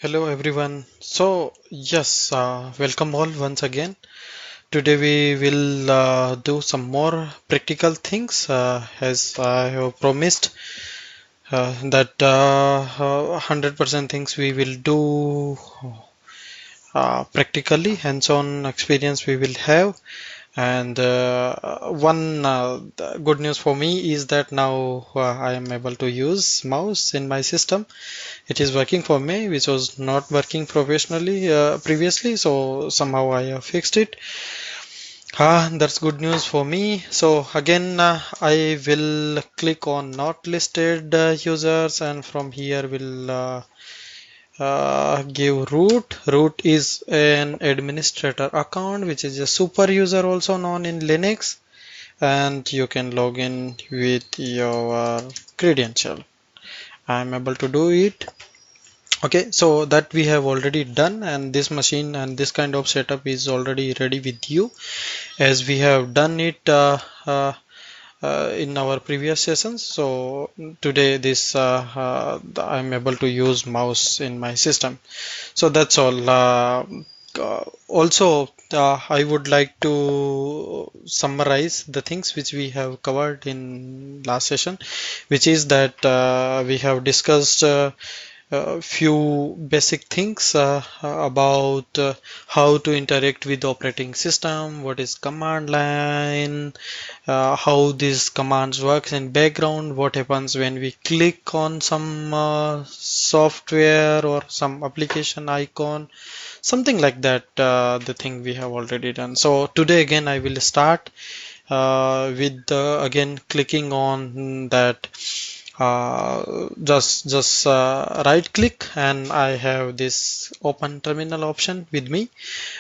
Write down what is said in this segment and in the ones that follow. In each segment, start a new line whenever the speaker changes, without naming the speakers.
Hello everyone. So yes, welcome all once again. Today we will do some more practical things as I have promised that 100% things we will do practically, hands-on experience we will have. And one good news for me is that now I am able to use mouse in my system. It is working for me, which was not working professionally previously, so somehow I have fixed it. That's good news for me. So again, I will click on not listed users, and from here will give root. Root is an administrator account, which is a super user also known in Linux, and you can log in with your credential. I'm able to do it. Okay, so that we have already done, and this machine and this kind of setup is already ready with you as we have done it in our previous sessions. So today this I'm able to use mouse in my system. So that's all. Also, I would like to summarize the things which we have covered in last session, which is that we have discussed few basic things about how to interact with the operating system, what is command line, how these commands works in background, what happens when we click on some software or some application icon, something like that, the thing we have already done. So today again I will start with again clicking on that just right click, and I have this open terminal option with me.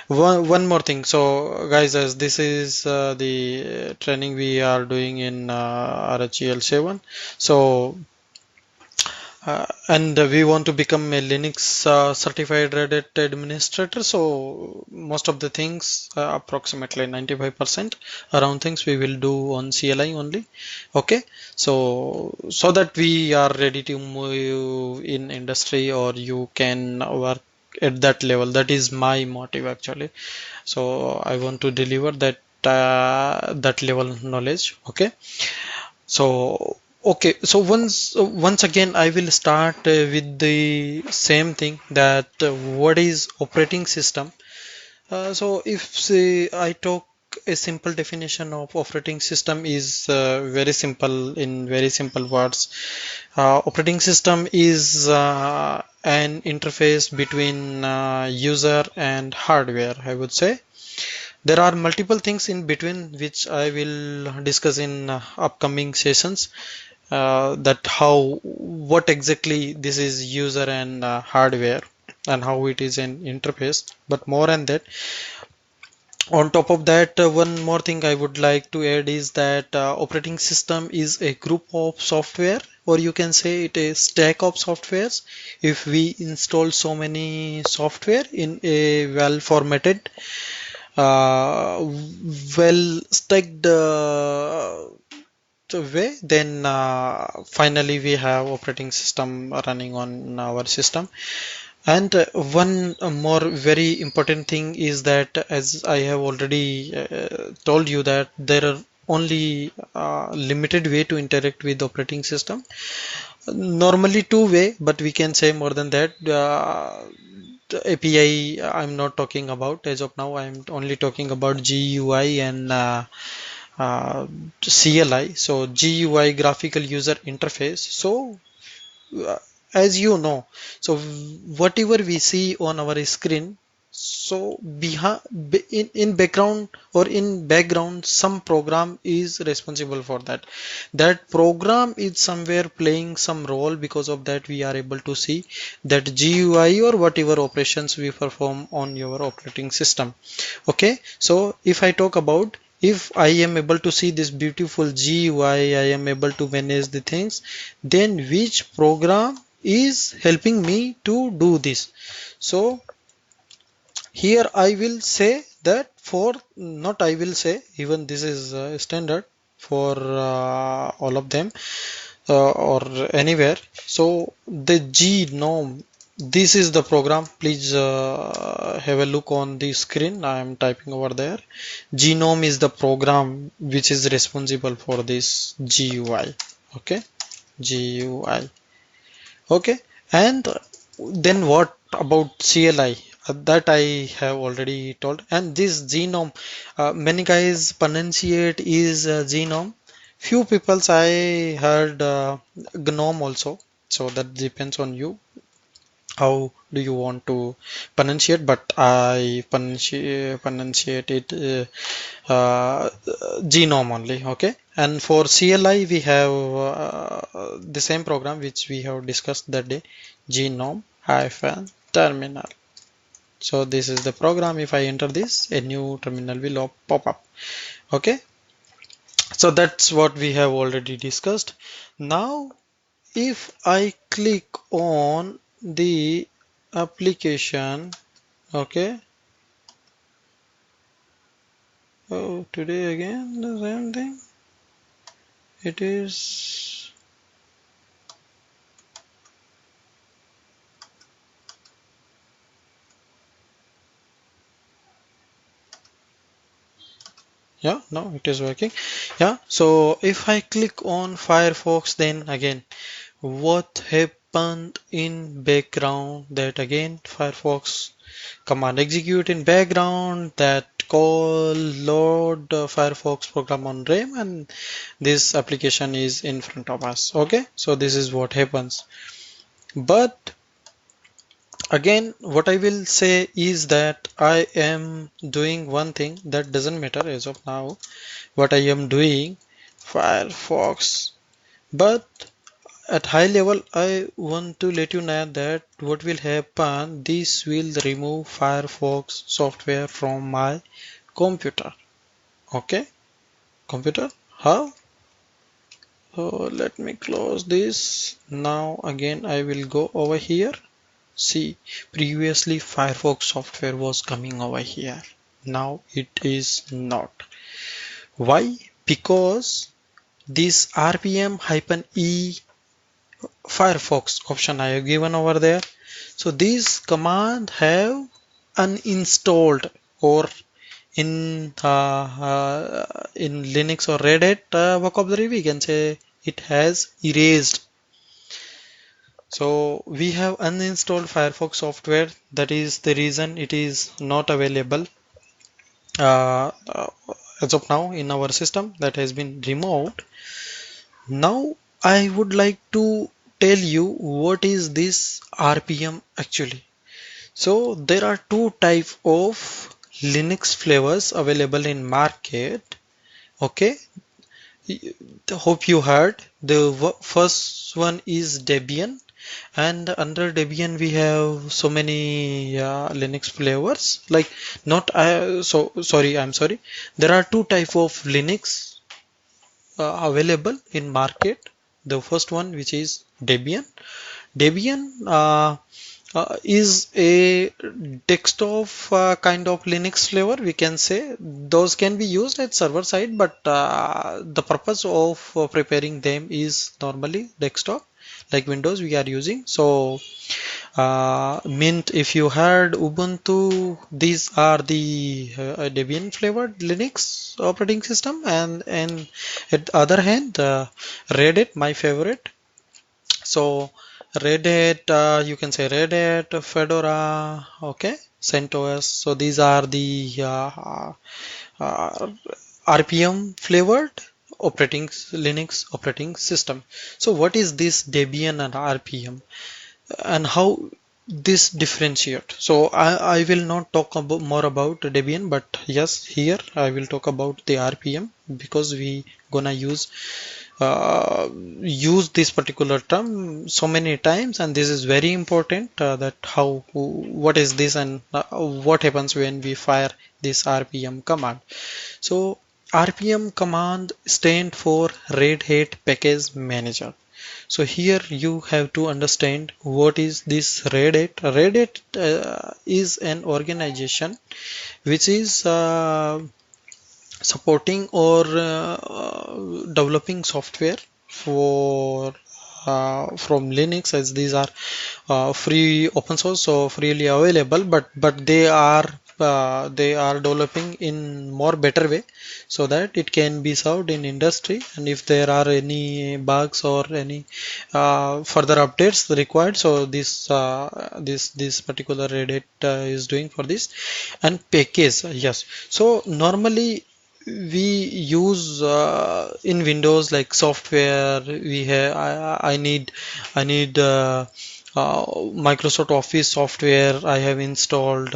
One more thing, so guys, as this is the training we are doing in RHEL 7, so and we want to become a Linux certified Red Hat administrator. So most of the things, approximately 95% around things we will do on CLI only. Okay, so that we are ready to move in industry, or you can work at that level. That is my motive actually. So I want to deliver that level knowledge. Okay. So, okay, so once again, I will start with the same thing, that what is operating system. So if say I talk a simple definition of operating system is very simple, in very simple words. Operating system is an interface between user and hardware, I would say. There are multiple things in between which I will discuss in upcoming sessions, that how what exactly this is user and hardware, and how it is an interface. But more than that, on top of that, one more thing I would like to add is that operating system is a group of software, or you can say it is stack of softwares. If we install so many software in a well formatted, well stacked way, then finally we have operating system running on our system. And one more very important thing is that, as I have already told you, that there are only limited way to interact with the operating system. Normally two way, but we can say more than that. The API I'm not talking about as of now. I'm only talking about GUI and uh, CLI. So GUI, graphical user interface. So uh, as you know, so whatever we see on our screen, so behind, in background, or in background, some program is responsible for that. That program is somewhere playing some role. Because of that, we are able to see that GUI or whatever operations we perform on your operating system. Okay, so if I talk about, if I am able to see this beautiful GUI, I am able to manage the things, then which program is helping me to do this? So here I will say that, for not I will say, even this is standard for all of them, or anywhere. So the this is the program. Please have a look on the screen. I am typing over there. Genome is the program which is responsible for this GUI. Okay, GUI. Okay, and then what about CLI? That I have already told. And this genome, many guys pronunciate is genome. Few peoples I heard GNOME also. So that depends on you. How do you want to pronunciate? But I pronunciate it genome only. Okay. And for CLI, we have the same program which we have discussed that day, genome hyphen terminal. So this is the program. If I enter this, a new terminal will pop up. Okay. So that's what we have already discussed. Now, if I click on the application, okay. Oh, today again the same thing. It is. Yeah, no, it is working. Yeah, so if I click on Firefox, then again, what happened in background? That again, Firefox command execute in background, that call load Firefox program on RAM, and this application is in front of us. Okay, so this is what happens. But again, what I will say is that I am doing one thing that doesn't matter as of now. What I am doing, Firefox, but at high level I want to let you know that what will happen, this will remove Firefox software from my computer. Okay, computer, how? So let me close this. Now again I will go over here. See, previously Firefox software was coming over here. Now it is not. Why? Because this rpm-e Firefox option I have given over there. So this command have uninstalled, or in Linux or Red Hat vocabulary we can say it has erased. So we have uninstalled Firefox software. That is the reason it is not available uh, uh, as of now in our system. That has been removed. Now I would like to tell you what is this RPM actually. So there are two types of Linux flavors available in market. Okay, hope you heard. The first one is Debian, and under Debian we have so many Linux flavors. Like not so sorry, I'm sorry. There are two type of Linux available in market. The first one, which is Debian. Debian is a desktop kind of Linux flavor, we can say. Those can be used at server side, but the purpose of preparing them is normally desktop, like Windows we are using. So Mint, if you heard Ubuntu, these are the Debian flavored Linux operating system, and at the other hand, Red Hat, my favorite. So Red Hat, you can say Red Hat, Fedora, okay, CentOS. So these are the uh, RPM flavored operating Linux operating system. So what is this Debian and RPM, and how this differentiate? So I will not talk about more about Debian, but yes, here I will talk about the RPM because we gonna use this particular term so many times, and this is very important, that how, what is this, and what happens when we fire this RPM command. So RPM command stand for Red Hat Package Manager. So here you have to understand what is this Red Hat. Red Hat is an organization which is supporting or developing software for from Linux, as these are free open source, so freely available, but they are developing in more better way so that it can be served in industry, and if there are any bugs or any further updates required, so this particular Reddit is doing for this. And package, yes, so normally we use in Windows like software we have. I need Microsoft Office software. I have installed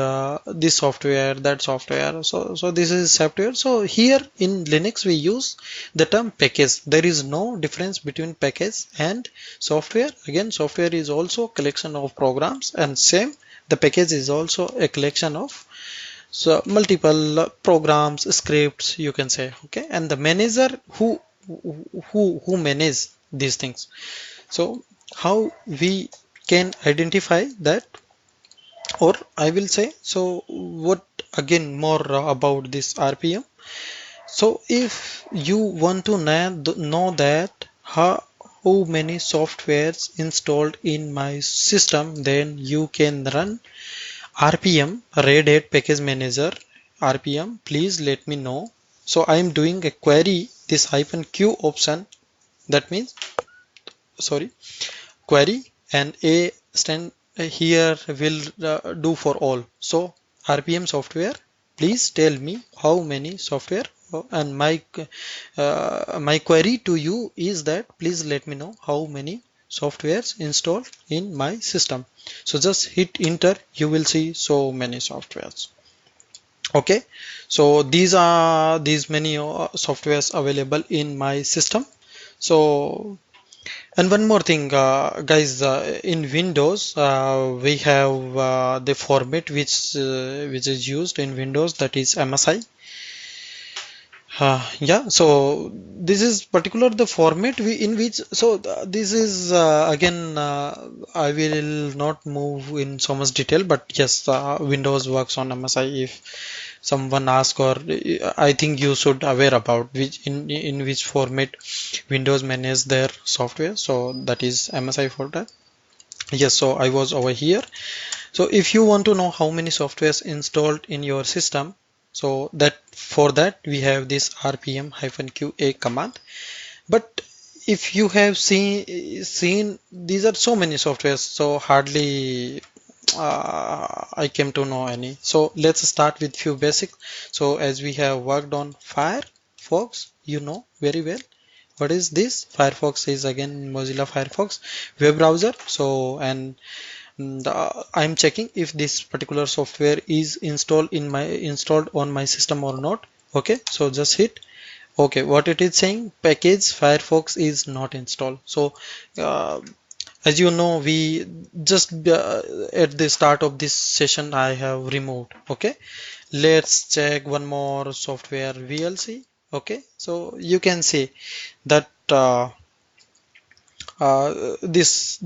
this software, that software. So this is software. So here in Linux we use the term package. There is no difference between package and software. Again, software is also a collection of programs, and same the package is also a collection of so multiple programs, scripts, you can say. Okay, and the manager who manage these things. So how we can identify that, or I will say, so what again more about this RPM. So if you want to know that how many softwares installed in my system, then you can run RPM, Red Hat Package Manager. RPM, please let me know. So I am doing a query, this hyphen Q option, that means, sorry, query, and A stand here will do for all. So RPM software, please tell me how many software, and my query to you is that please let me know how many softwares installed in my system. So just hit enter, you will see so many softwares. Okay, so these many softwares available in my system. So, and one more thing, guys, in Windows, we have the format which is used in Windows, that is MSI. Yeah, so this is particular the format we in which, so this is again I will not move in so much detail, but yes, Windows works on MSI. If someone asks, or I think you should aware about which in which format Windows manage their software, so that is MSI folder. Yes, so I was over here. So if you want to know how many softwares installed in your system, so that for that we have this rpm-qa command. But if you have seen these are so many softwares, so hardly I came to know any. So let's start with few basics. So as we have worked on Firefox, you know very well what is this. Firefox is again Mozilla Firefox web browser. So and I'm checking if this particular software is installed on my system or not. Okay, so just hit okay. What it is saying, package Firefox is not installed. So uh, as you know, we just at the start of this session I have removed. Okay, let's check one more software, VLC. Okay, so you can see that these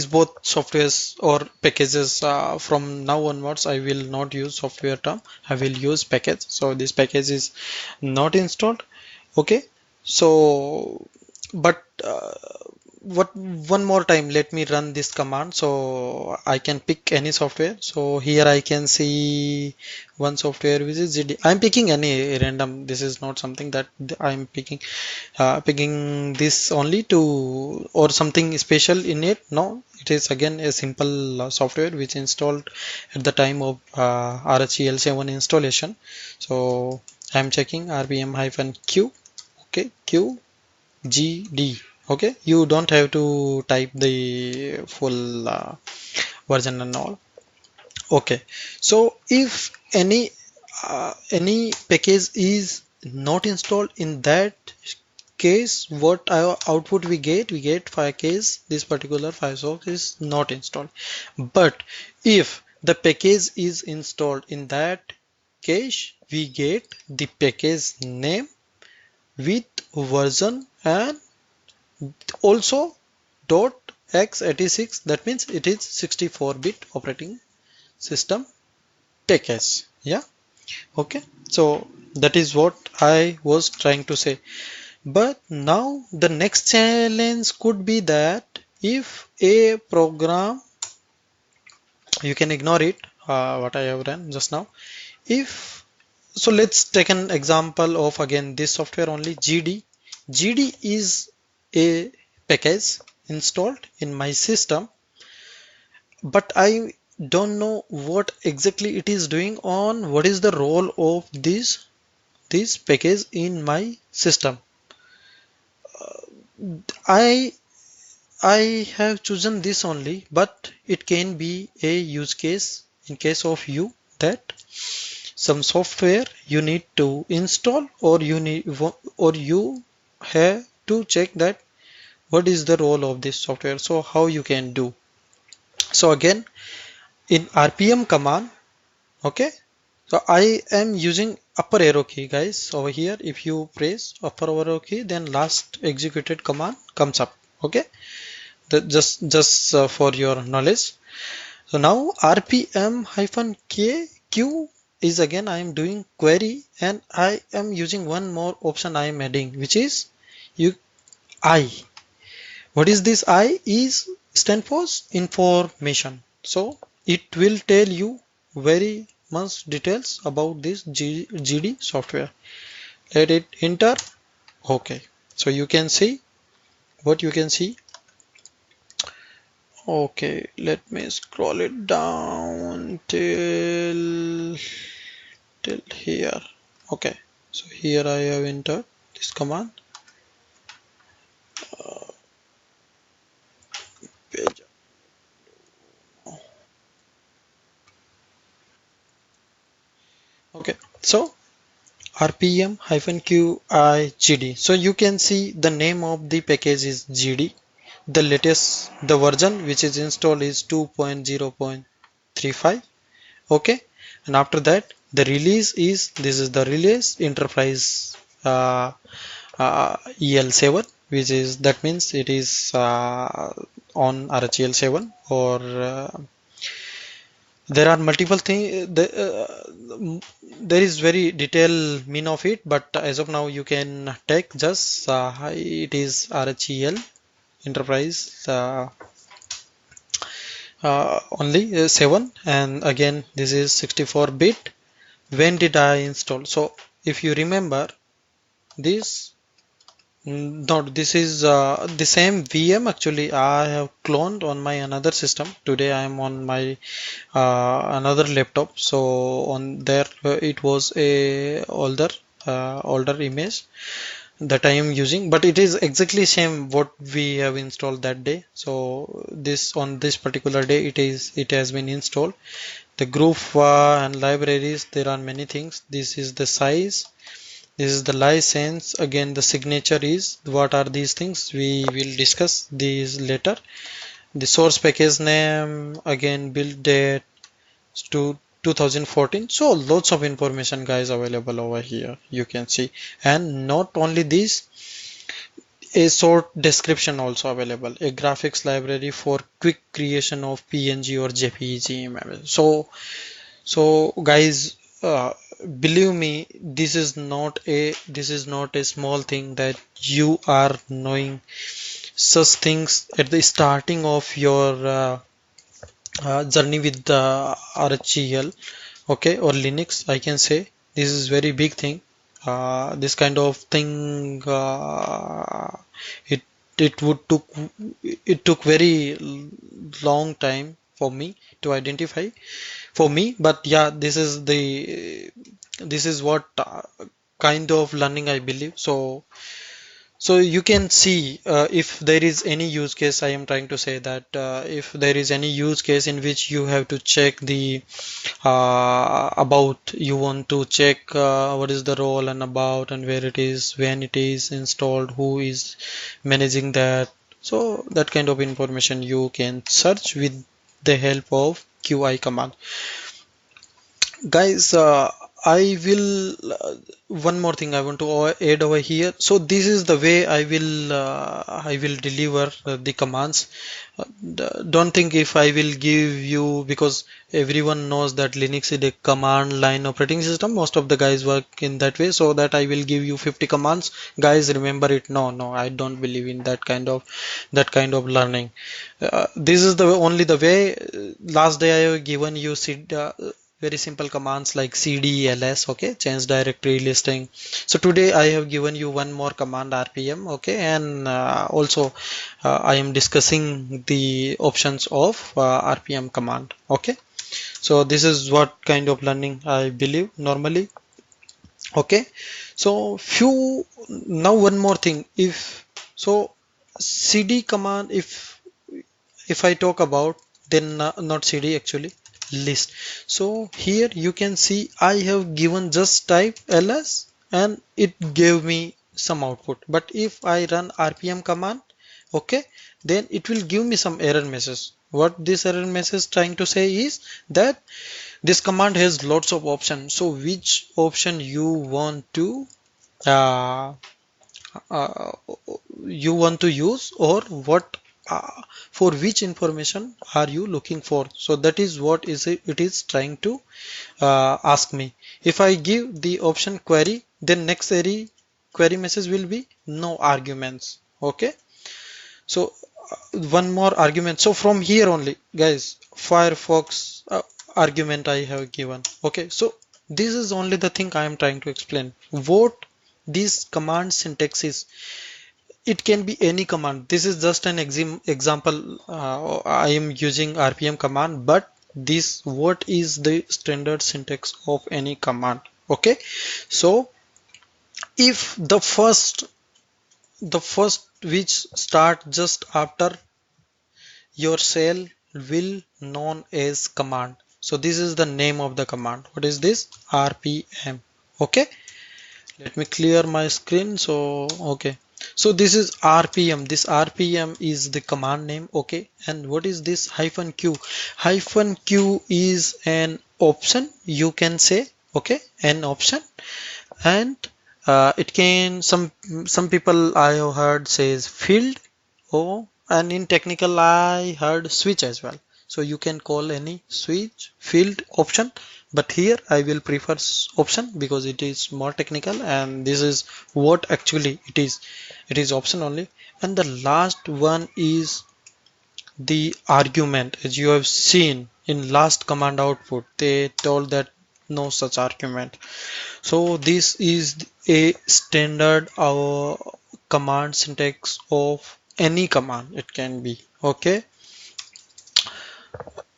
both softwares or packages, from now onwards I will not use software term, I will use package. So this package is not installed. Okay, so but what one more time let me run this command so I can pick any software. So here I can see one software which is GD. I'm picking any random, this is not something that I'm picking this only to or something special in it. No, it is again a simple software which installed at the time of RHEL7 installation. So I'm checking rpm-q. Okay, QGD. Okay, you don't have to type the full version and all. Okay, so if any package is not installed, in that case what output we get, package, this particular Firefox is not installed. But if the package is installed, in that case we get the package name with version and also .x86, that means it is 64-bit operating system package. Yeah, okay, so that is what I was trying to say. But now the next challenge could be that if a program, you can ignore it, what I have done just now. If so, let's take an example of again this software only, GD. GD is a package installed in my system, but I don't know what exactly it is doing on what is the role of this package in my system. I I have chosen this only, but it can be a use case in case of you that some software you need to install, or you have to check that what is the role of this software. So how you can do? So again, in RPM command, okay. So I am using upper arrow key, guys. Over here, if you press upper arrow key, then last executed command comes up. Okay, that just for your knowledge. So now RPM hyphen K Q is again I am doing query, and I am using one more option I am adding, which is you I. What is this I is stand for information. So it will tell you very much details about this GD software. Let it enter. Okay. So you can see what you can see. Okay, let me scroll it down till here. Okay, so here I have entered this command. Page. Okay, so rpm-qi-gd. So you can see the name of the package is GD. The version which is installed is 2.0.35. Okay, and after that the release is, this is the release enterprise EL7, which is, that means it is on RHEL7, or there are multiple things. There is very detailed mean of it, but as of now you can take just it is RHEL enterprise only 7, and again this is 64-bit. When did I install? So if you remember this, no, this is the same VM actually I have cloned on my another system. Today I am on my another laptop. So on there it was a older image that I am using, but it is exactly same what we have installed that day. So this, on this particular day, it has been installed. The group and libraries, there are many things. This is the size, this is the license. Again, the signature is, what are these things? We will discuss these later. The source package name, again build date to 2014. So lots of information, guys, available over here, you can see. And not only this, a short description also available, a graphics library for quick creation of PNG or JPEG image. So guys, believe me, this is not a small thing that you are knowing such things at the starting of your journey with the RHEL, okay, or Linux. I can say this is very big thing. This kind of thing, it it would took it took very long time for me to identify for me, but yeah, this is what kind of learning I believe. So you can see, if there is any use case, I am trying to say that if there is any use case in which you have to check the about, you want to check what is the role and about, and where it is, when it is installed, who is managing that. So that kind of information you can search with the help of QI command. Guys, I will one more thing I want to add over here. So this is the way I will deliver the commands. Don't think if I will give you, because everyone knows that Linux is a command line operating system. Most of the guys work in that way. So that I will give you 50 commands. Guys, remember it. No, no, I don't believe in that kind of learning. This is the only the way. Last day I have given you very simple commands like cd ls, okay, change directory listing. So today I have given you one more command rpm, okay, and also I am discussing the options of rpm command, okay. So this is what kind of learning I believe normally, okay. So few, now one more thing, if so cd command, if I talk about, then not cd actually, list. So here you can see I have given just type ls and it gave me some output. But if I run rpm command, okay, then it will give me some error message. What this error message trying to say is that this command has lots of options. So which option uh, uh, you want to use, or what for which information are you looking for. So that is what is it is trying to ask me. If I give the option query, then next query message will be no arguments, okay. So one more argument. So from here only, guys, Firefox argument I have given, okay. So this is only the thing I am trying to explain what this command syntax is. It can be any command. This is just an example. I am using rpm command, but this what is the standard syntax of any command, okay. So if the first which start just after your cell will known as command. So this is the name of the command. What is this? rpm, okay. Let me clear my screen. So, okay. So this is RPM. This RPM is the command name. Okay. And what is this hyphen Q? Hyphen Q is an option, you can say. Okay. An option. And it can, some people I have heard says field. Oh, and in technical I heard switch as well. So you can call any switch, field, option, but here I will prefer option because it is more technical, and this is what actually it is. It is option only. And the last one is the argument. As you have seen in last command output, they told that no such argument. So this is a standard command syntax of any command it can be, okay.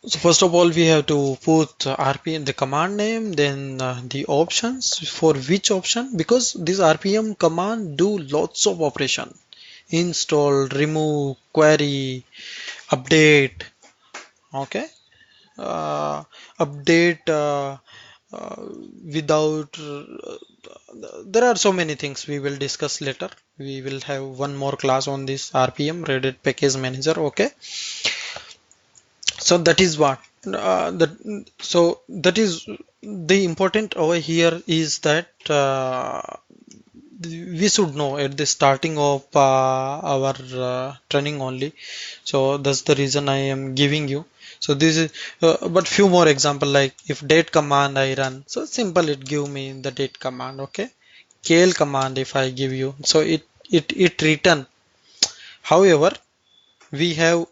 So first of all we have to put rpm the command name, then the options for which option, because this rpm command do lots of operation: install, remove, query, update, okay, update uh, without there are so many things we will discuss later. We will have one more class on this rpm Reddit package manager, okay. So that is what that is the important over here is that we should know at the starting of our training only. So that's the reason I am giving you. So this is but few more example, like if date command I run, so simple, it give me the date command, okay. kl command if I give you, so it return. However, we have,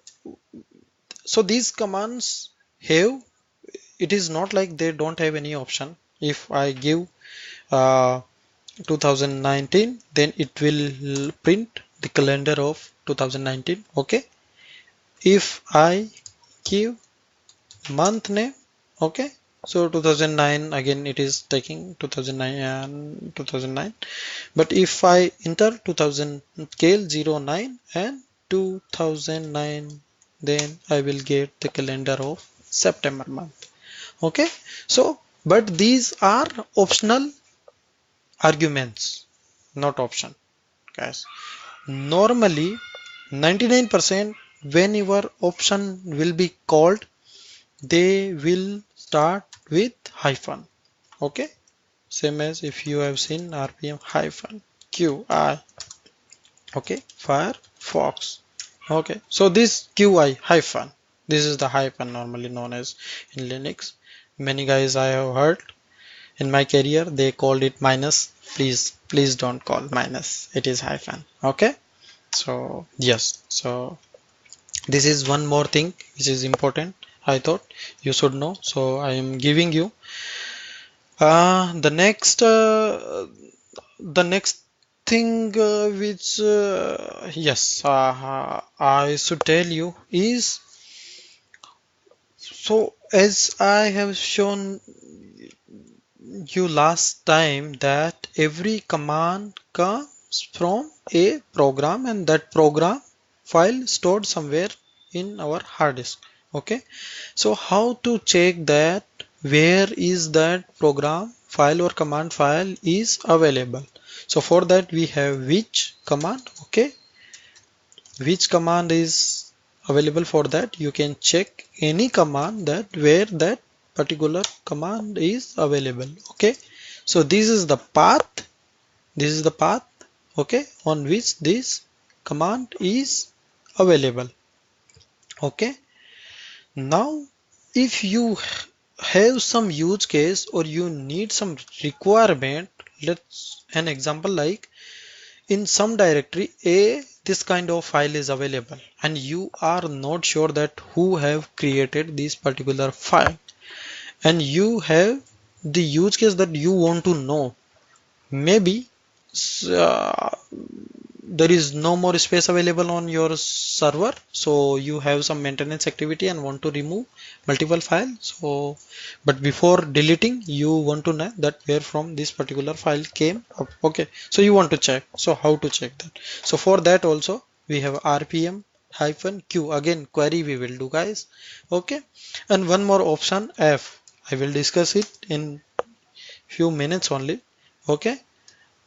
so these commands have, it is not like they don't have any option. If I give uh, 2019, then it will print the calendar of 2019, okay. If I give month name, okay, so 2009, again it is taking 2009 and 2009. But if I enter 2000 kl 09 and 2009, then I will get the calendar of September month, okay. So but these are optional arguments, not option, guys. Normally 99% whenever option will be called, they will start with hyphen, okay. same as if you have seen rpm hyphen qi. Okay, Firefox. Okay, so this QI hyphen, this is the hyphen normally known as in Linux. Many guys I have heard in my career they called it minus. Please don't call minus. It is hyphen. Okay, so yes, so this is one more thing which is important. I thought you should know, so I am giving you. The next thing which yes I should tell you is, so as I have shown you last time that every command comes from a program and that program file stored somewhere in our hard disk. Okay, so how to check that where is that program file or command file is available? So for that we have which command. Okay, which command is available? For that you can check any command that where that particular command is available. Okay, so this is the path, okay, on which this command is available. Okay, now if you have some use case or you need some requirement, let's an example like in some directory a this kind of file is available and you are not sure that who have created this particular file, and you have the use case that you want to know. Maybe there is no more space available on your server, so you have some maintenance activity and want to remove multiple files. So but before deleting you want to know that where from this particular file came up. Okay, so you want to check, so how to check that? So for that also we have rpm hyphen q, again query we will do guys. Okay, and one more option f, I will discuss it in few minutes only. Okay,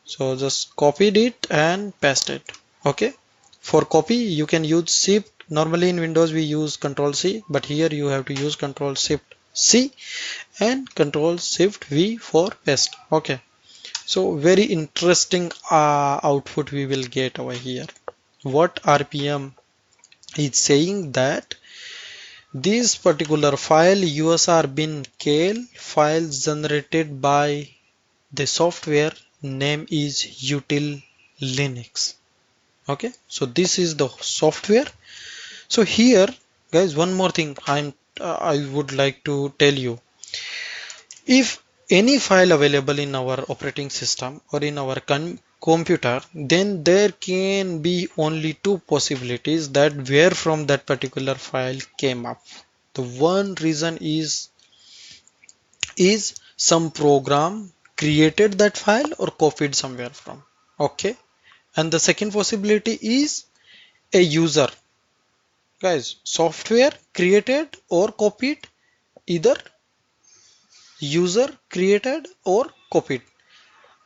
so just copied it and paste it. Okay, for copy you can use shift. Normally in Windows we use control C, but here you have to use control shift C and control shift V for paste. Okay, so very interesting output we will get over here. What RPM is saying that this particular file usr bin kale file generated by the software name is util linux. Okay, so this is the software. So here guys, one more thing I would like to tell you. If any file available in our operating system or in our computer, then there can be only two possibilities that where from that particular file came up. The one reason is some program created that file or copied somewhere from. Okay, and the second possibility is a user. Guys, software created or copied, either user created or copied.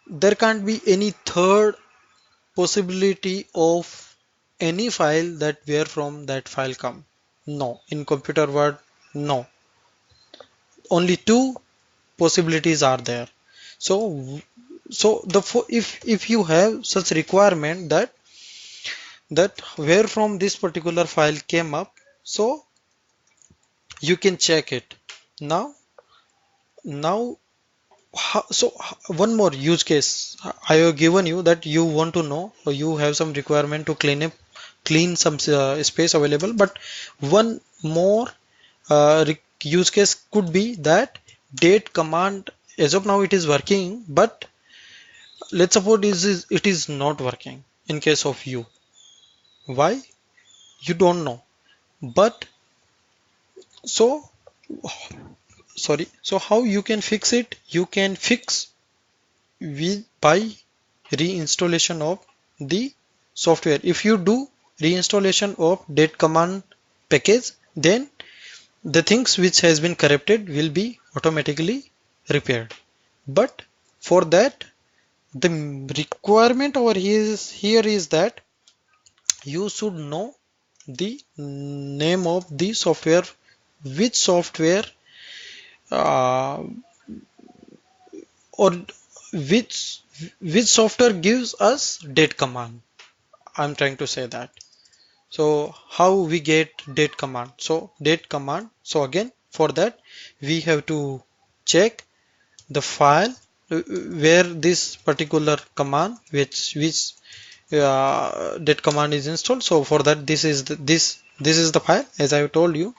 There can't be any third possibility of any file that where from that file come. No, in computer world, no. Only two possibilities are there. So if you have such requirement that where from this particular file came up, so you can check it. Now one more use case I have given you, that you want to know or you have some requirement to clean some space available. But one more use case could be that date command, as of now it is working, but let's suppose it is not working in case of you. Why? You don't know. But so sorry, so how you can fix it? You can fix with by reinstallation of the software. If you do reinstallation of date command package, then the things which has been corrupted will be automatically repaired. But for that, the requirement over here is that you should know the name of the software, which software uh, or which which software gives us date command. I'm trying to say that. So how we get date command? So date command. So again, for that we have to check the file where this particular command, which date command is installed. So for that, this is the file, as I told you.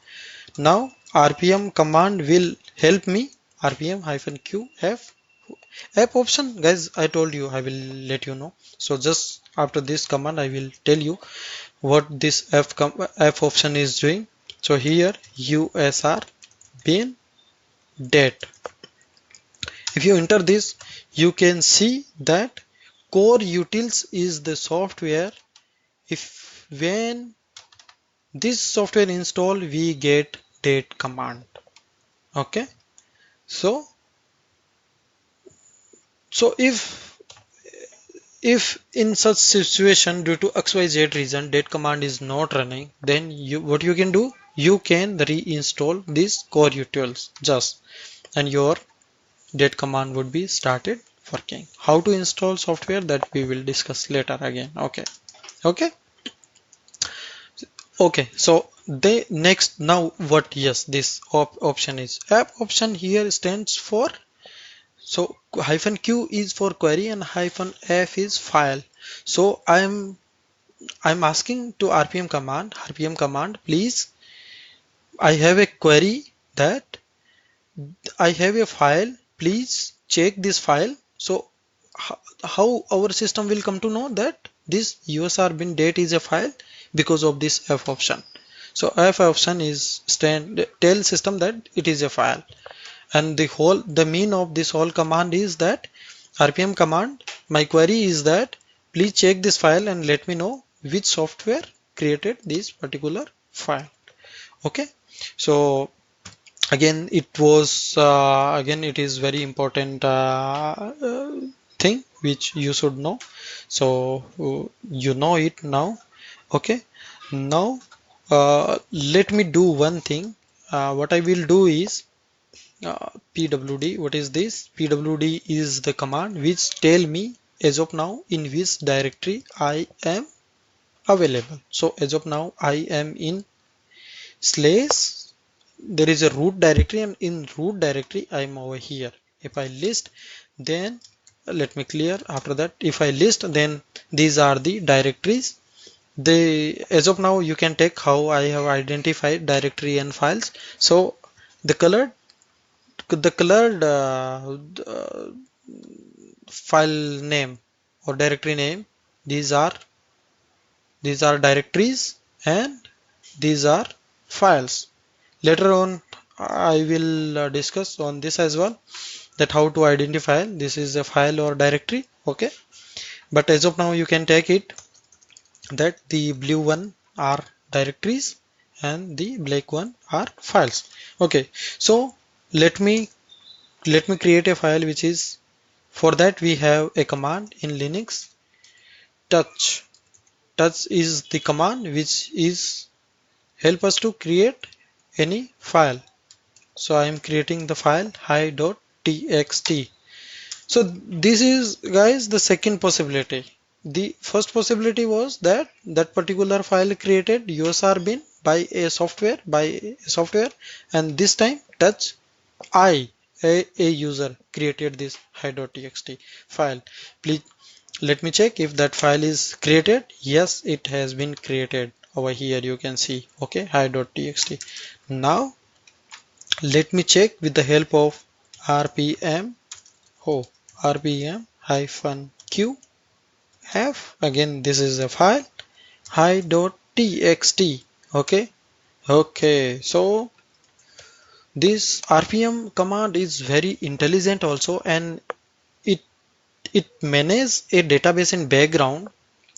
Now rpm command will help me. rpm hyphen q f option, guys, I told you I will let you know. So just after this command I will tell you what this f option is doing. So here usr bin date, if you enter this, you can see that core utils is the software. If when this software install, we get date command. Okay. So so if in such situation due to xyz reason date command is not running, then what you can do, you can reinstall these core utils just, and your date command would be started working. How to install software, that we will discuss later again. Okay. Okay. Okay. So the next, now what, yes, this option is app option. Here stands for, so hyphen q is for query and hyphen f is file. So I'm asking to rpm command, please, I have a query that I have a file, please check this file. So how our system will come to know that this usr bin date is a file? Because of this f option. So f option is tell system that it is a file, and the mean of this whole command is that rpm command, my query is that please check this file and let me know which software created this particular file. Okay. So again, it is very important thing which you should know. So you know it now. Okay. Now let me do one thing. What I will do is pwd. What is this? Pwd is the command which tell me as of now in which directory I am available. So as of now I am in slash, there is a root directory, and in root directory I am over here. If I list, then let me clear. After that, if I list, then these are the directories. They, as of now, you can take how I have identified directory and files. So the colored file name or directory name, these are directories, and these are files. Later on I will discuss on this as well, that how to identify this is a file or directory. Okay. But as of now you can take it that the blue one are directories and the black one are files. Okay. So let me create a file, which is, for that we have a command in Linux, touch. Touch is the command which is help us to create any file. So I am creating the file hi.txt. So this is, guys, the second possibility. The first possibility was that that particular file created usr bin by a software, and this time touch a user created this hi.txt file. Please let me check if that file is created. Yes, it has been created. Over here you can see, okay, hi.txt. Now let me check with the help of rpm rpm hyphen q f. Again, this is a file hi.txt. Okay. Okay. So this rpm command is very intelligent also, and it it manages a database in background.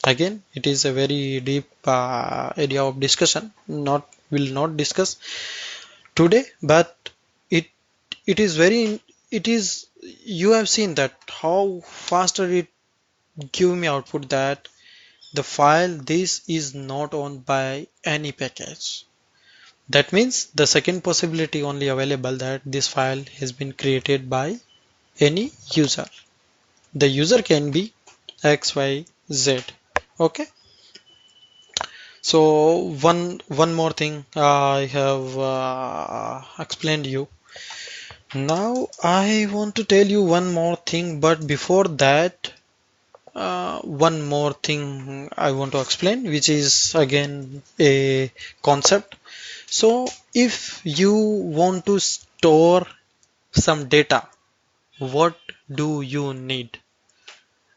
Again, it is a very deep area of discussion. Will not discuss today, but it it is very, it is, you have seen that how faster it give me output, that the file this is not owned by any package. That means the second possibility only available, that this file has been created by any user. the user can be XYZ. Okay. So one more thing I have explained you. Now I want to tell you one more thing, but before that, one more thing I want to explain, which is again a concept. So if you want to store some data, what do you need?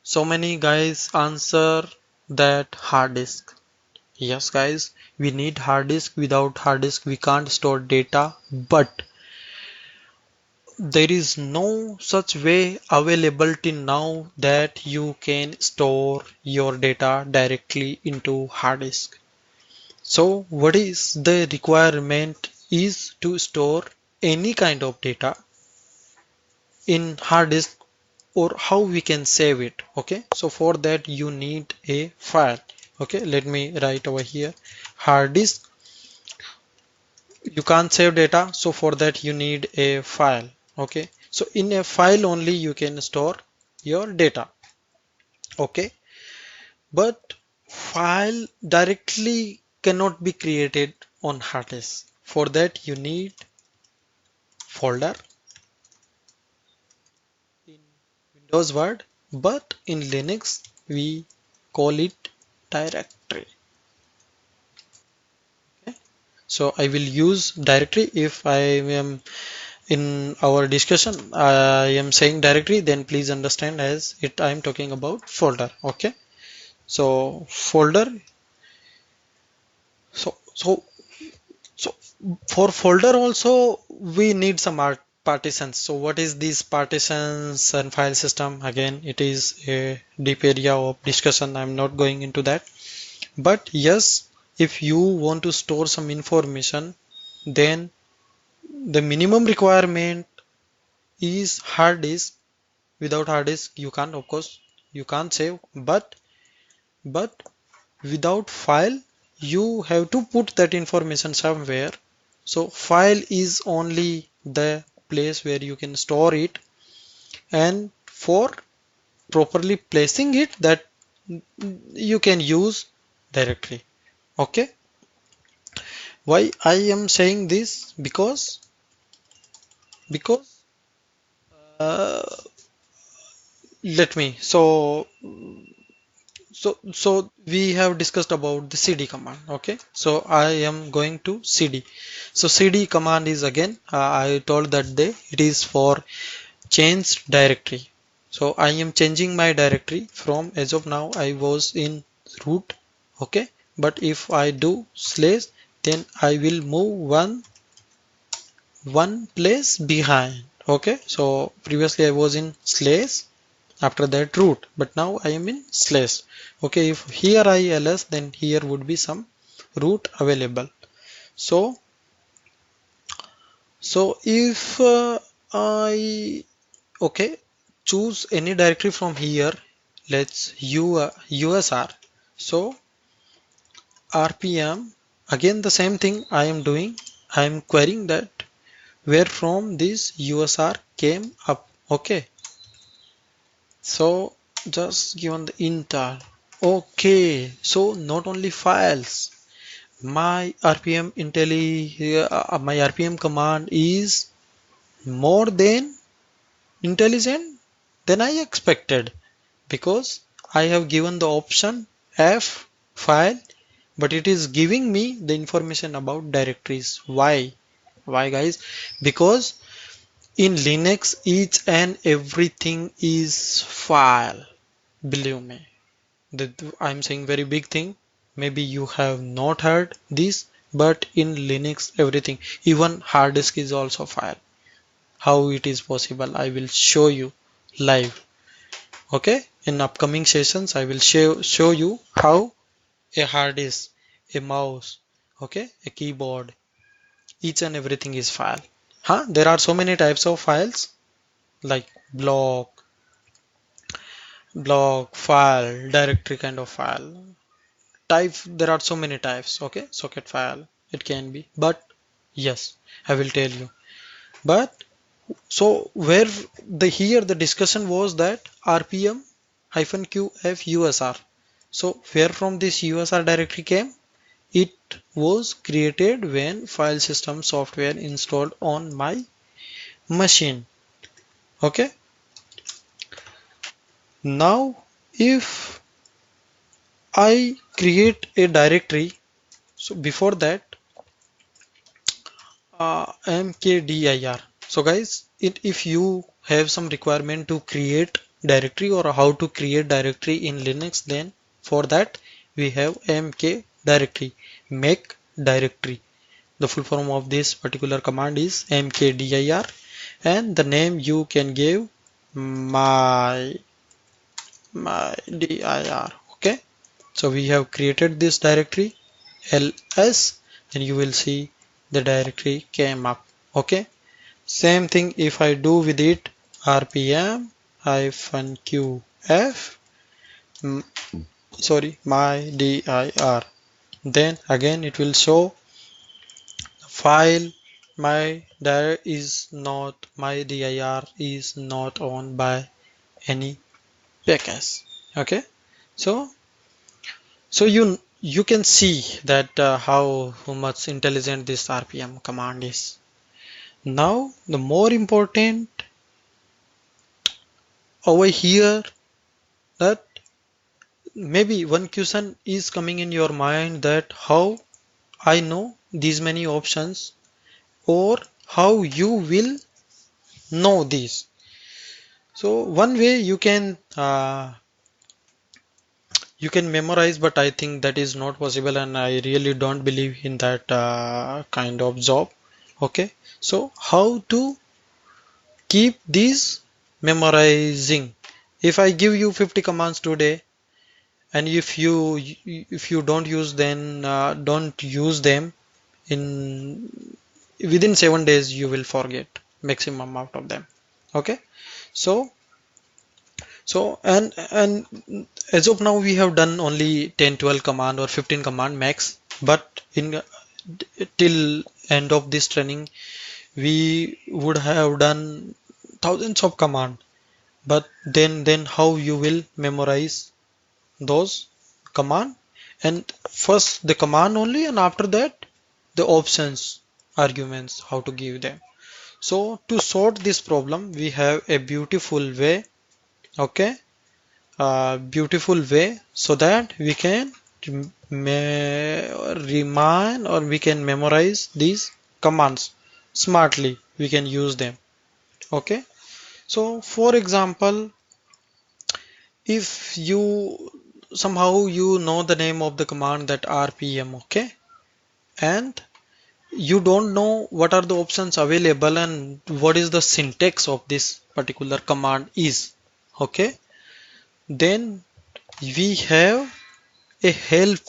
So many guys answer that hard disk. Yes, guys, we need hard disk. Without hard disk, we can't store data. But there is no such way available till now that you can store your data directly into hard disk. So what is the requirement is to store any kind of data in hard disk, or how we can save it. Okay, so for that you need a file. Okay, let me write over here hard disk. You can't save data, so for that you need a file. Okay, so in a file only you can store your data. Okay, but file directly cannot be created on hard disk. For that you need folder in Windows Word, but in Linux we call it directory. Okay, so I will use directory. If I am in our discussion I am saying directory, then please understand as it I am talking about folder. Okay, so folder. So so so for folder also we need some partitions. So what is these partitions and file system? Again, it is a deep area of discussion, I'm not going into that. But yes, if you want to store some information, then the minimum requirement is hard disk. Without hard disk you can't, of course you can't save. But without file you have to put that information somewhere. So file is only the place where you can store it, and for properly placing it, that you can use directory. Okay, why I am saying this? Because uh, let me so we have discussed about the cd command. Okay, so I am going to cd. So cd command is again, I told that day it is for change directory. So I am changing my directory from, as of now I was in root. Okay, but if I do slash, then I will move one place behind. Okay, so previously I was in slash, after that root, but now I am in slash. Okay, if here I ls, then here would be some root available. So if I okay, choose any directory from here. Let's usr. So rpm, again the same thing I am doing. I am querying that where from this usr came up. Okay, so just given the intel. Okay, so not only files, my rpm my rpm command is more than intelligent than I expected, because I have given the option f file, but it is giving me the information about directories. Why guys? Because in Linux each and everything is file. Believe me, I'm saying very big thing. Maybe you have not heard this, but in Linux everything, even hard disk is also file. How it is possible? I will show you live. Okay, in upcoming sessions I will show you how a hard disk, a mouse, okay, a keyboard, each and everything is file. There are so many types of files like block, file, directory kind of file. Type, there are so many types. Okay, socket file it can be, but yes, I will tell you. But So where here the discussion was that RPM hyphen QF USR. So where from this USR directory came? It was created when file system software installed on my machine. Okay. Now if I create a directory, so before that mkdir. So guys, if you have some requirement to create directory or how to create directory in Linux, then for that we have mk directory, make directory. The full form of this particular command is mkdir, and the name you can give my dir. Okay, so we have created this directory ls, then you will see the directory came up. Okay, same thing if I do with it rpm hyphen qf sorry my dir, then again it will show file my dir is not owned by any package. Okay, so you can see that how much intelligent this rpm command is. Now the more important over here, that maybe one question is coming in your mind, that how I know these many options, or how you will know these. So one way you can memorize, but I think that is not possible, and I really don't believe in that kind of job. Okay, so how to keep these memorizing? If I give you 50 commands today, and if you don't use, then don't use them in within 7 days, you will forget maximum out of them. Okay, so and as of now we have done only 10 12 command or 15 command max, but in till end of this training we would have done thousands of command. But then how you will memorize those command? And first the command only, and after that the options, arguments, how to give them. So to sort this problem, we have a beautiful way. Okay, beautiful way, so that we can remind, or we can memorize these commands smartly. We can use them. Okay, so for example, if you somehow you know the name of the command, that rpm, okay, and you don't know what are the options available and what is the syntax of this particular command is, okay, then we have a help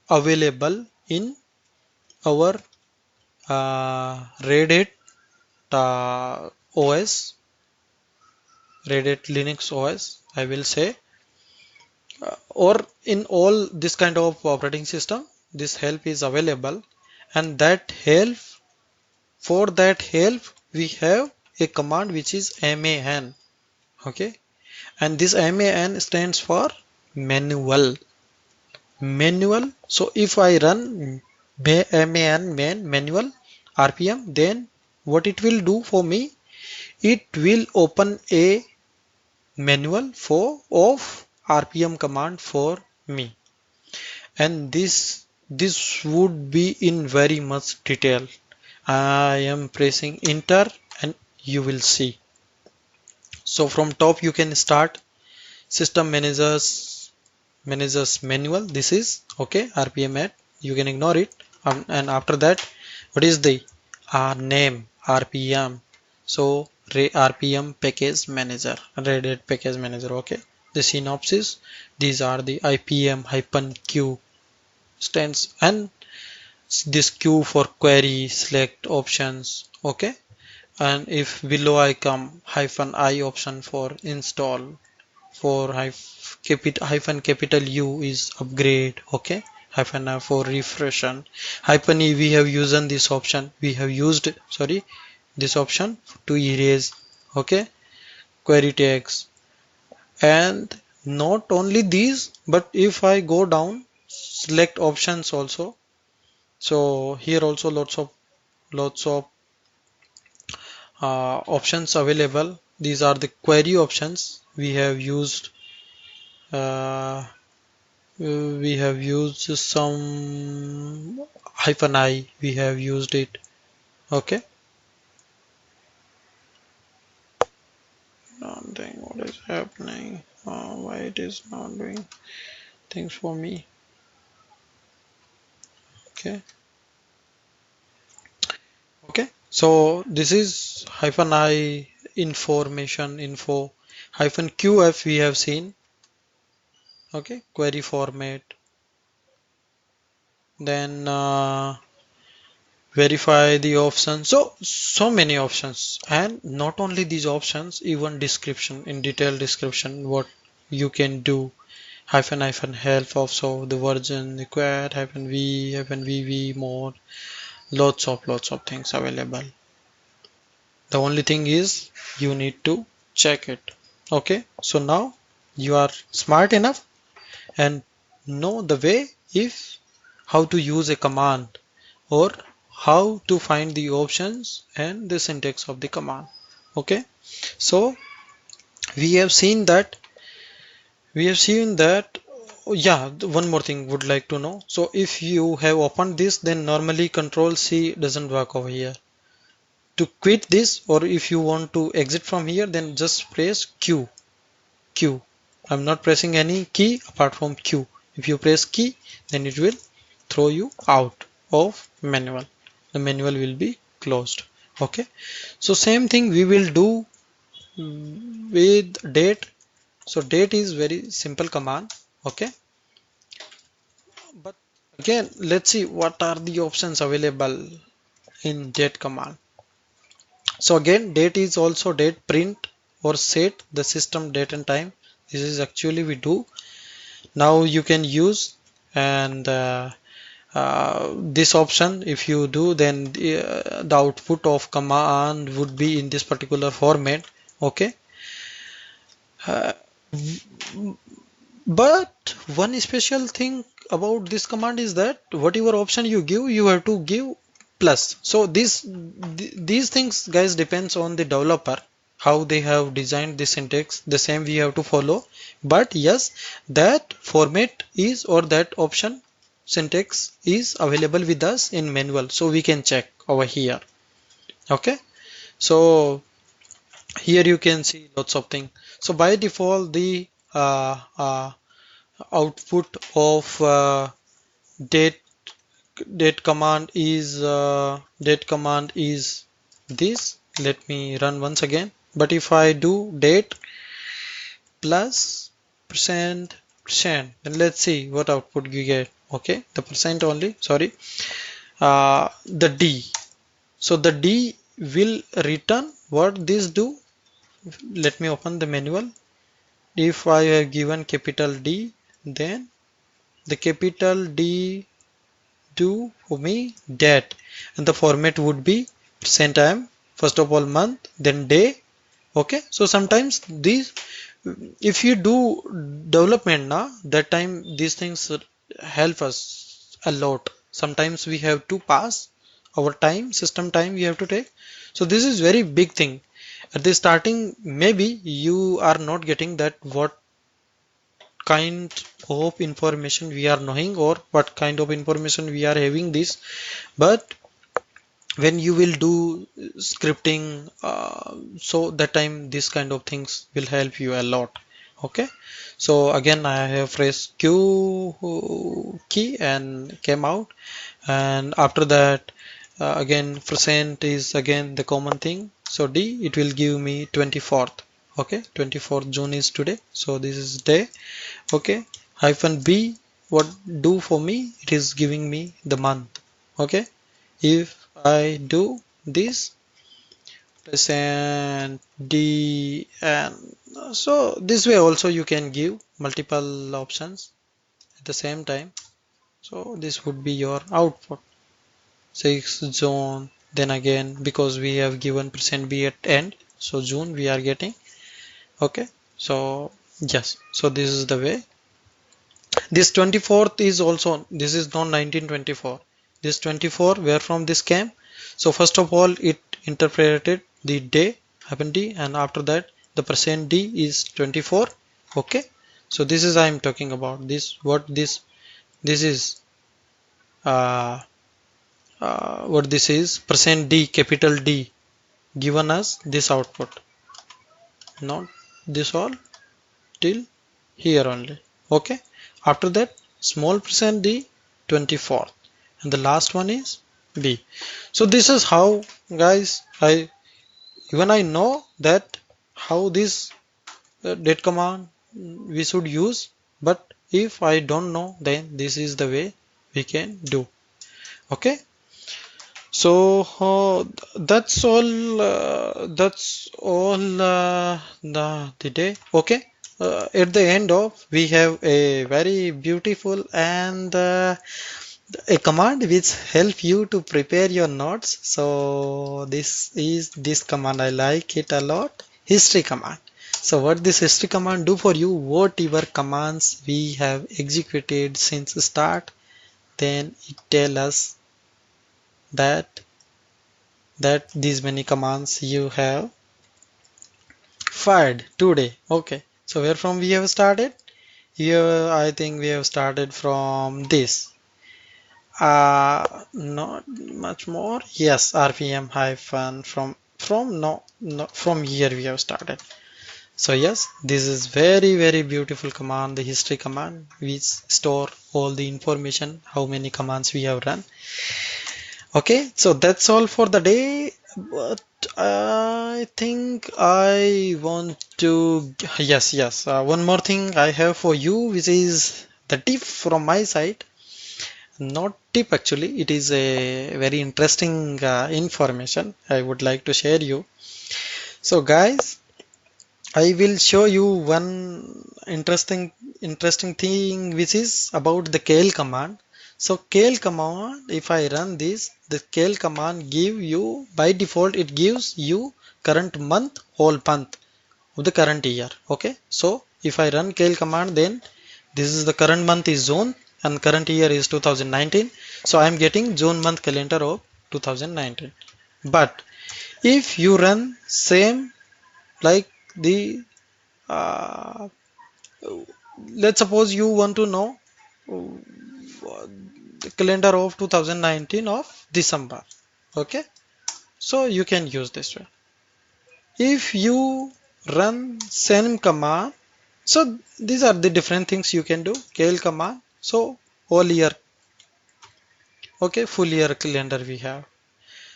available in our Red Hat OS, Red Hat Linux OS, I will say, or in all this kind of operating system, this help is available. And that help, for that help, we have a command which is man. Okay, and this man stands for manual. So if I run manual rpm, then what it will do for me, it will open a manual for of rpm command for me, and this would be in very much detail. I am pressing enter, and you will see. So from top you can start system managers manual. This is okay, rpm at, you can ignore it. And after that, what is the name, rpm, so rpm package manager, Red Hat package manager. Okay, the synopsis, these are the ipm hyphen q stands, and this q for query select options. Okay, and if below I come hyphen I option for install, for hyphen capital U is upgrade. Okay, hyphen F for refresh, and hyphen E we have used this option, we have used, sorry, this option to erase. Okay, query text. And not only these, but if I go down, select options also. So here also lots of options available. These are the query options we have used. Uh, we have used some hyphen I. We have used it. Okay. Nothing. What is happening? Why it is not doing things for me? Okay. Okay. So this is hyphen I information info hyphen QF we have seen. Okay. Query format. Then verify the option. So many options, and not only these options, even description, in detailed description what you can do. Hyphen help also, the version required, hyphen vv more, lots of things available. The only thing is you need to check it. Okay, so now you are smart enough and know the way if how to use a command, or how to find the options and the syntax of the command. Okay, so we have seen that yeah, one more thing would like to know. So if you have opened this, then normally control C doesn't work over here. To quit this, or if you want to exit from here, then just press Q. I'm not pressing any key apart from Q. If you press key, then it will throw you out of manual. The manual will be closed. Okay. So same thing we will do with date. So date is very simple command. Okay. But again, let's see what are the options available in date command. So again, date is also date print or set the system date and time. This is actually we do. Now you can use, and this option if you do, then the output of command would be in this particular format. Okay. Uh, but one special thing about this command is that whatever option you give, you have to give plus. So these things guys depends on the developer, how they have designed the syntax. The same we have to follow. But yes, that format is, or that option syntax is available with us in manual, so we can check over here. Okay, so here you can see lots of things. So by default the output of date date command is this. Let me run once again. But if I do date plus percent, then let's see what output you get. Okay, the percent only, sorry. The D. So the D will return what this do. Let me open the manual. If I have given capital D, then the capital D do for me date, and the format would be percent time, first of all month, then day. Okay, so sometimes these, if you do development now, that time these things help us a lot. Sometimes we have to pass our time, system time we have to take. So this is very big thing. At the starting, maybe you are not getting that what kind of information we are knowing, or what kind of information we are having this. But when you will do scripting, so that time this kind of things will help you a lot. Okay, so again I have pressed Q key and came out, and after that again percent is again the common thing. So D, it will give me 24th. Okay, 24th June is today, so this is day. Okay, hyphen B, what do for me, it is giving me the month. Okay, if I do this percent D, and so this way also you can give multiple options at the same time. So this would be your output. 6 zone Then again, because we have given %b at end, so June we are getting. Okay, so yes, so this is the way. This 24th is also, this is not 1924. This 24, where from this came? So first of all, it interpreted the day, happened D, and after that, the present D is 24. Okay, so this is I am talking about. This what this is. What this is? Present D, capital D, given us this output. Not this all till here only. Okay, after that, small percent D, 24, and the last one is B. So this is how, guys, I know that how this date command we should use, but if I don't know, then this is the way we can do. Okay, so that's all. The day. Okay. At the end of, we have a very beautiful and a command which help you to prepare your notes. So this command, I like it a lot. History command. So what this history command do for you? Whatever commands we have executed since start, then it tell us that these many commands you have fired today. Okay, so where from we have started? Here I think we have started from this. Not much more. Yes, RPM hyphen from no from here we have started. So yes, this is very beautiful command, the history command, which store all the information, how many commands we have run. Okay, so that's all for the day. But I think I want to, yes, one more thing I have for you, which is the tip from my side. Not tip actually, it is a very interesting information I would like to share you. So guys, I will show you one interesting thing which is about the kale command. So kale command, if I run this, the kale command give you, by default it gives you current month, whole month of the current year. Okay, so if I run kale command, then this is the current month is June and current year is 2019. So I am getting June month calendar of 2019. But if you run same like the uh, let's suppose you want to know the calendar of 2019 of December. Okay, so you can use this way. If you run same command, so these are the different things you can do. Kale command, so whole year. Okay, full year calendar we have.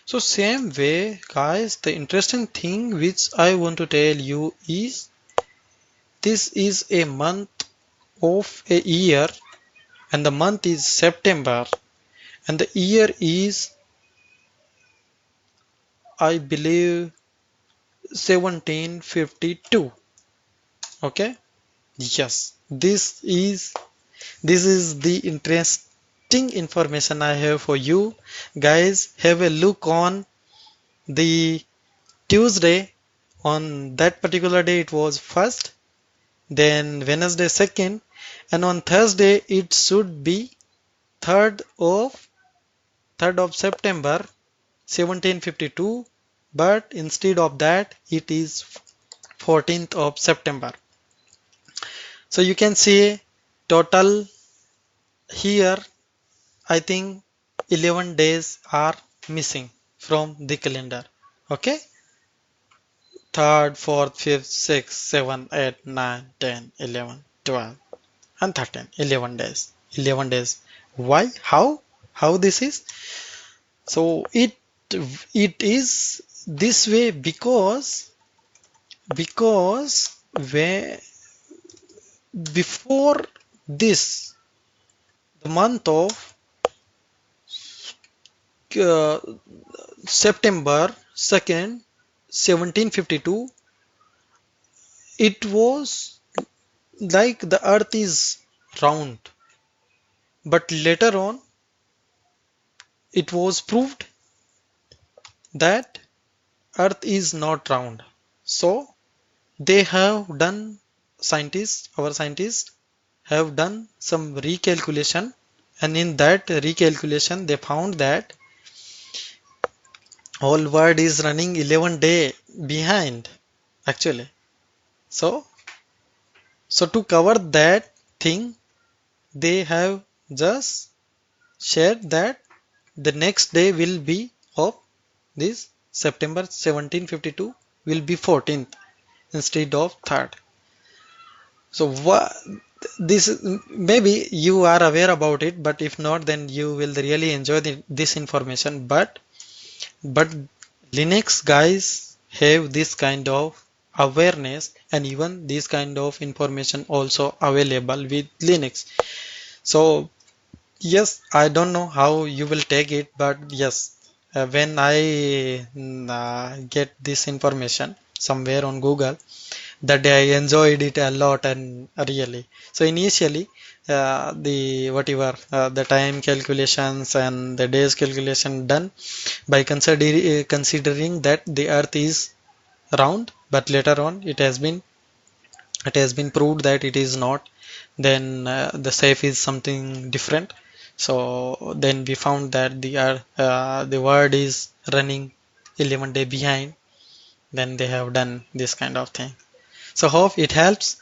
So same way, guys, the interesting thing which I want to tell you is this is a month of a year, and the month is September, and the year is, I believe, 1752. Okay, yes, this is the interesting information I have for you. Guys, have a look on the Tuesday. On that particular day it was first, then Wednesday second, and on Thursday it should be 3rd of 3rd of September 1752, but instead of that it is 14th of September. So you can see total here, I think 11 days are missing from the calendar. Okay, 3rd, 4th, 5th, 6th, 7th, 8th, 9th, 10th, 11th, 12th, and 13th. 11 days. 11 days. Why? How this is? So it is this way because where before this, the month of uh, September 2nd, 1752, it was like the earth is round, but later on it was proved that Earth is not round. So they have done, our scientists have done some recalculation, and in that recalculation they found that whole world is running 11 day behind actually. So to cover that thing, they have just shared that the next day will be of this September 1752 will be 14th instead of 3rd. So this maybe you are aware about it, but if not, then you will really enjoy this information. But Linux guys have this kind of awareness, and even this kind of information also available with Linux. So yes, I don't know how you will take it, but yes, when I get this information somewhere on Google, that day I enjoyed it a lot and really. So initially, the whatever the time calculations and the days calculation done by considering that the Earth is round, but later on it has been proved that it is not. Then the safe is something different. So then we found that the world is running 11 day behind. Then they have done this kind of thing. So hope it helps.